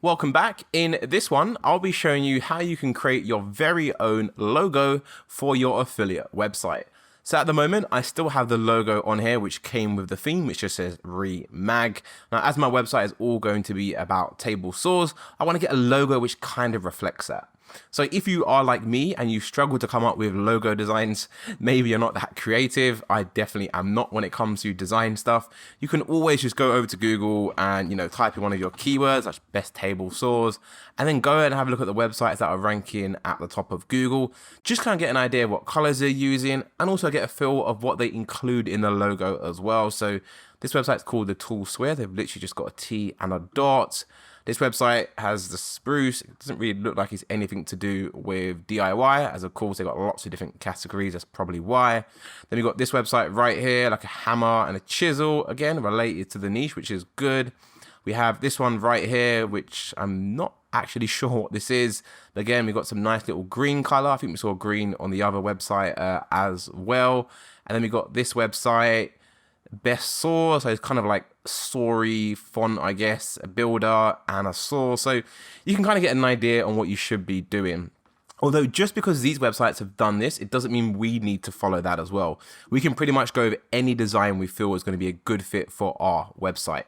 Welcome back. In this one, I'll be showing you how you can create your very own logo for your affiliate website. So at the moment, I still have the logo on here, which came with the theme, which just says Remag. Now, as my website is all going to be about table saws, I want to get a logo which kind of reflects that. So if you are like me and you struggle to come up with logo designs, maybe you're not that creative. I definitely am not when it comes to design stuff. You can always just go over to Google and, type in one of your keywords, like best table saws, and then go ahead and have a look at the websites that are ranking at the top of Google. Just kind of get an idea of what colors they're using and also get a feel of what they include in the logo as well. So this website's called The Tool Square. They've literally just got a T and a dot. This website has the spruce. It doesn't really look like it's anything to do with DIY, as of course they've got lots of different categories. That's probably why. Then we've got this website right here, like a hammer and a chisel, again related to the niche, which is good. We have this one right here, which I'm not actually sure what this is. But again, we've got some nice little green color. I think we saw green on the other website as well. And then we got this website, Best Saw, so it's kind of like sorry font, I guess, a builder and a saw. So you can kind of get an idea on what you should be doing. Although just because these websites have done this, it doesn't mean we need to follow that as well. We can pretty much go over any design we feel is going to be a good fit for our website.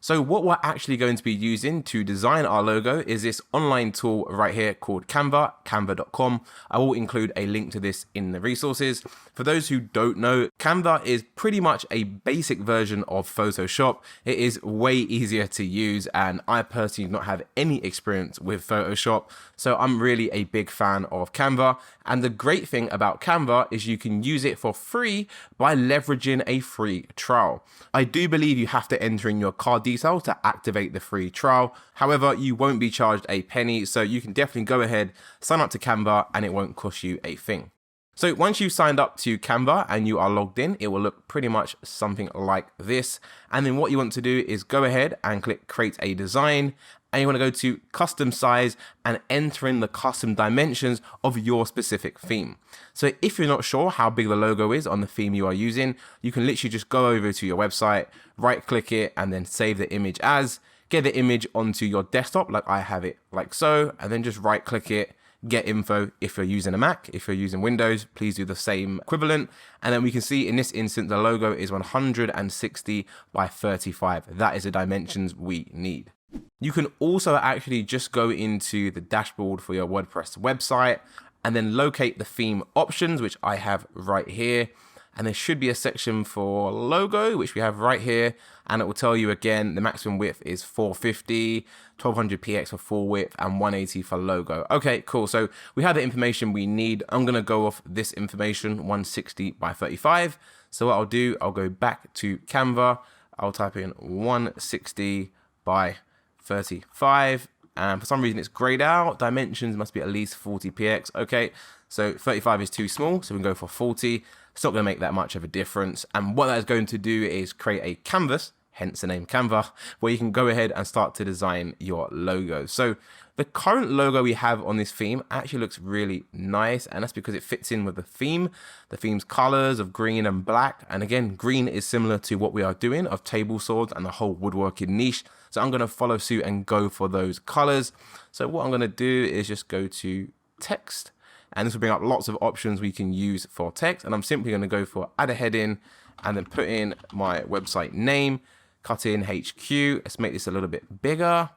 So what we're actually going to be using to design our logo is this online tool right here called Canva, canva.com. I will include a link to this in the resources. For those who don't know, Canva is pretty much a basic version of Photoshop. It is way easier to use, and I personally do not have any experience with Photoshop, so I'm really a big fan of Canva. And the great thing about Canva is you can use it for free by leveraging a free trial. I do believe you have to enter in your card details to activate the free trial. However, you won't be charged a penny, so you can definitely go ahead, sign up to Canva, and it won't cost you a thing. So once you've signed up to Canva and you are logged in, it will look pretty much something like this. And then what you want to do is go ahead and click create a design. And you want to go to custom size and enter in the custom dimensions of your specific theme. So if you're not sure how big the logo is on the theme you are using, you can literally just go over to your website, right click it, and then save the image as, get the image onto your desktop like I have it like so, and then just right click it, get info. If you're using a Mac, if you're using Windows, please do the same equivalent. And then we can see in this instance, the logo is 160 by 35. That is the dimensions we need. You can also actually just go into the dashboard for your WordPress website and then locate the theme options, which I have right here. And there should be a section for logo, which we have right here. And it will tell you again, the maximum width is 450, 1200 px for full width, and 180 for logo. Okay, cool. So we have the information we need. I'm going to go off this information, 160 by 35. So what I'll do, I'll go back to Canva. I'll type in 160 by 35, and for some reason it's grayed out. Dimensions must be at least 40 px. Okay, so 35 is too small, so we can go for 40. It's not going to make that much of a difference. And what that is going to do is create a canvas, hence the name Canva, where you can go ahead and start to design your logo. So the current logo we have on this theme actually looks really nice, and that's because it fits in with the theme. The theme's colors of green and black, and again, green is similar to what we are doing of table saws and the whole woodworking niche. So I'm going to follow suit and go for those colors. So what I'm going to do is just go to text, and this will bring up lots of options we can use for text. And I'm simply going to go for add a heading and then put in my website name, cut in HQ. Let's make this a little bit bigger.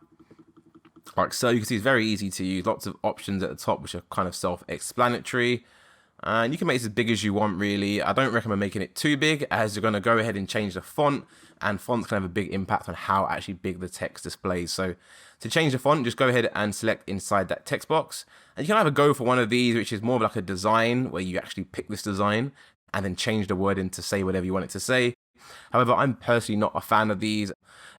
Like so, you can see it's very easy to use. Lots of options at the top, which are kind of self-explanatory. And you can make this as big as you want, really. I don't recommend making it too big, as you're going to go ahead and change the font, and fonts can have a big impact on how actually big the text displays. So to change the font, just go ahead and select inside that text box. And you can either go for one of these, which is more of like a design, where you actually pick this design and then change the wording to say whatever you want it to say. However, I'm personally not a fan of these,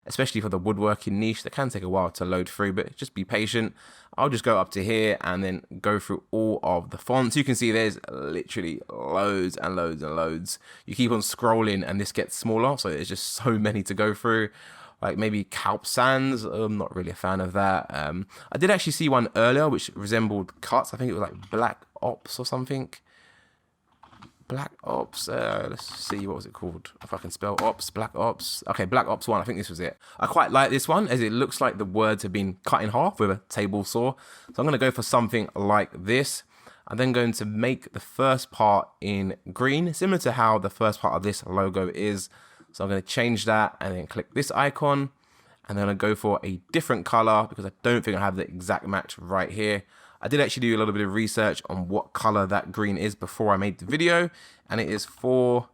especially for the woodworking niche. They can take a while to load through, but just be patient. I'll just go up to here and then go through all of the fonts. You can see there's literally loads and loads and loads. You keep on scrolling and this gets smaller, so there's just so many to go through. Like maybe Calp Sans, I'm not really a fan of that. I did actually see one earlier which resembled Cuts. I think it was like Black Ops or something. Black Ops, let's see, what was it called? If I can spell Ops, Black Ops. Okay, Black Ops 1, I think this was it. I quite like this one as it looks like the words have been cut in half with a table saw. So I'm gonna go for something like this. I'm then going to make the first part in green, similar to how the first part of this logo is. So I'm gonna change that and then click this icon. And then I'm gonna go for a different color because I don't think I have the exact match right here. I did actually do a little bit of research on what color that green is before I made the video, and it is for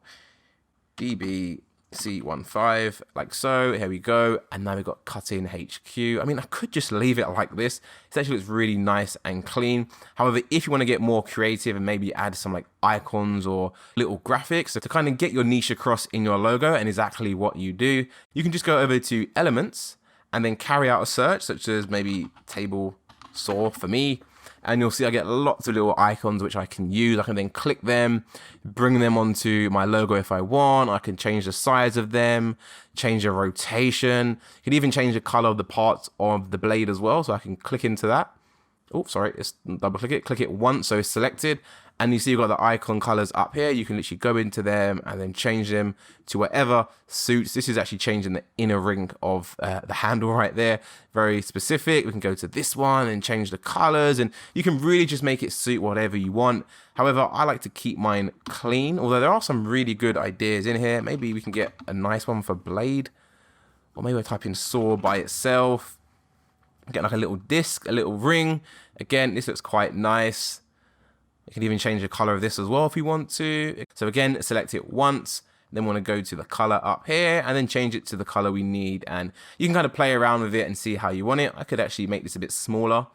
DBC15, like so. Here we go, and now we've got Cut-In HQ. I mean, I could just leave it like this. It actually looks really nice and clean. However, if you want to get more creative and maybe add some like icons or little graphics to kind of get your niche across in your logo and exactly what you do, you can just go over to Elements and then carry out a search, such as maybe table saw for me. And you'll see I get lots of little icons which I can use. I can then click them, bring them onto my logo if I want. I can change the size of them, change the rotation. You can even change the color of the parts of the blade as well. So I can click into that. Oh, sorry, it's double click it once so it's selected. And you see you've got the icon colors up here. You can literally go into them and then change them to whatever suits. This is actually changing the inner ring of the handle right there. Very specific. We can go to this one and change the colors, and you can really just make it suit whatever you want. However, I like to keep mine clean, although there are some really good ideas in here. Maybe we can get a nice one for blade, or maybe I type in saw by itself. Get like a little disc, a little ring. Again, this looks quite nice. You can even change the color of this as well if you want to. So again, select it once, then want to go to the color up here and then change it to the color we need. And you can kind of play around with it and see how you want it. I could actually make this a bit smaller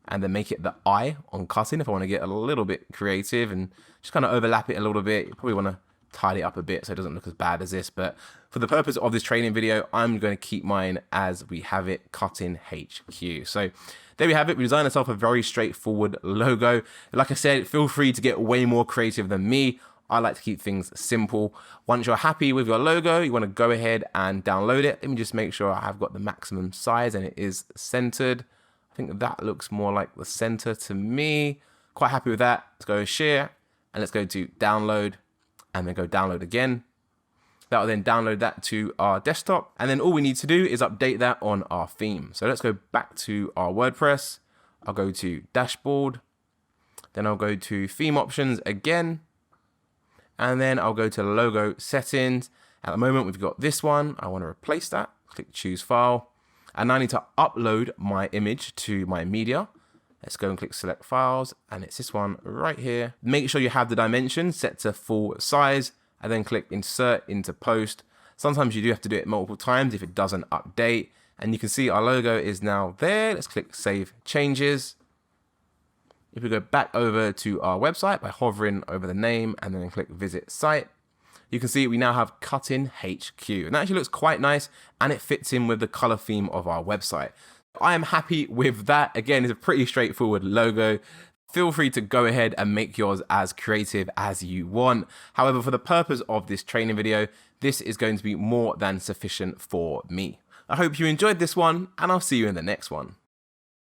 and then make it the eye on Cut-In if I want to get a little bit creative and just kind of overlap it a little bit. You probably want to tidy it up a bit so it doesn't look as bad as this. But for the purpose of this training video, I'm going to keep mine as we have it, Cut-In HQ. So there we have it. We designed ourselves a very straightforward logo. Like I said, feel free to get way more creative than me. I like to keep things simple. Once you're happy with your logo, you want to go ahead and download it. Let me just make sure I have got the maximum size and it is centered. I think that looks more like the center to me. Quite happy with that. Let's go share and let's go to download and then go download again. That will then download that to our desktop. And then all we need to do is update that on our theme. So let's go back to our WordPress. I'll go to dashboard. Then I'll go to theme options again. And then I'll go to logo settings. At the moment, we've got this one. I want to replace that. Click choose file. And now I need to upload my image to my media. Let's go and click select files. And it's this one right here. Make sure you have the dimensions set to full size. And then click insert into post. Sometimes you do have to do it multiple times if it doesn't update. And you can see our logo is now there. Let's click save changes. If we go back over to our website by hovering over the name and then click visit site, you can see we now have Cut-In HQ. And that actually looks quite nice and it fits in with the color theme of our website. I am happy with that. Again, it's a pretty straightforward logo. Feel free to go ahead and make yours as creative as you want. However, for the purpose of this training video, this is going to be more than sufficient for me. I hope you enjoyed this one, and I'll see you in the next one.